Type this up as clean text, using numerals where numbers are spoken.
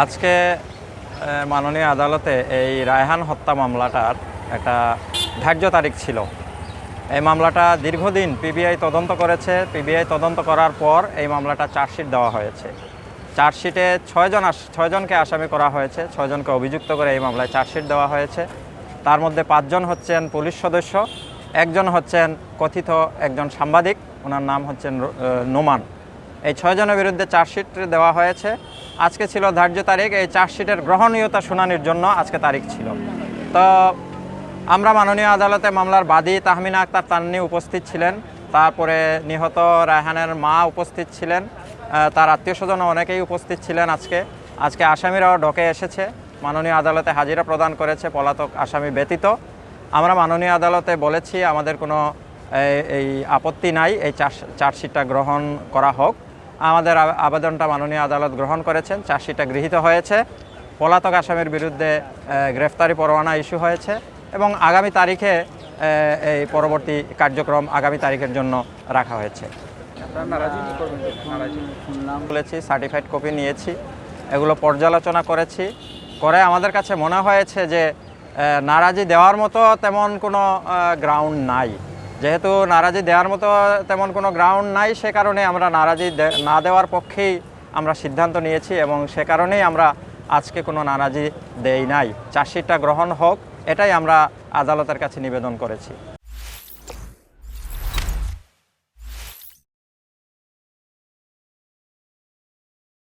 আজকে মাননীয় আদালতে এই রায়হান হত্যা মামলাটার একটা ধার্য তারিখ ছিল। এই মামলাটা দীর্ঘদিন পিবিআই তদন্ত করেছে। পিবিআই তদন্ত করার পর এই মামলাটা চার্জশিট দেওয়া হয়েছে। চার্জশিটে ছয়জনকে আসামি করা হয়েছে, 6 জনকে অভিযুক্ত করে এই মামলায় চার্জশিট দেওয়া হয়েছে। তার মধ্যে 5 জন হচ্ছেন পুলিশ সদস্য, একজন হচ্ছেন কথিত একজন সাংবাদিক, ওনার নাম হচ্ছেন নোমান। এই 6 জনের বিরুদ্ধে চার্জশিট দেওয়া হয়েছে। আজকে ছিল ধার্য তারিখ। এই চার্জশিটের গ্রহণীয়তা শুনানির জন্য আজকে তারিখ ছিল। তো আমরা মাননীয় আদালতে মামলার বাদী তাহমিনা আক্তার তান্নি উপস্থিত ছিলেন, তারপরে নিহত রায়হানের মা উপস্থিত ছিলেন, তার আত্মীয়স্বজন অনেকেই উপস্থিত ছিলেন। আজকে আসামিরাও ডকে এসেছে, মাননীয় আদালতে হাজিরা প্রদান করেছে পলাতক আসামি ব্যতীত। আমরা মাননীয় আদালতে বলেছি আমাদের কোনো এই আপত্তি নাই, এই চার্জশিটটা গ্রহণ করা হোক। আমাদের আবেদনটা মাননীয় আদালত গ্রহণ করেছেন, চার্জশিটটা গৃহীত হয়েছে। পলাতক আসামির বিরুদ্ধে গ্রেফতারি পরোয়ানা ইস্যু হয়েছে এবং আগামী তারিখে এই পরবর্তী কার্যক্রম আগামী তারিখের জন্য রাখা হয়েছে। বলেছি, সার্টিফাইড কপি নিয়েছি, এগুলো পর্যালোচনা করে আমাদের কাছে মনে হয়েছে যে নারাজি দেওয়ার মতো তেমন কোনো গ্রাউন্ড নাই। যেহেতু নারাজি দেওয়ার মতো তেমন কোনো গ্রাউন্ড নাই, সে কারণে আমরা নারাজি না দেওয়ার পক্ষেই আমরা সিদ্ধান্ত নিয়েছি এবং সে কারণেই আমরা আজকে কোনো নারাজি দেই নাই। চার্জশিটটা গ্রহণ হোক, এটাই আমরা আদালতের কাছে নিবেদন করেছি।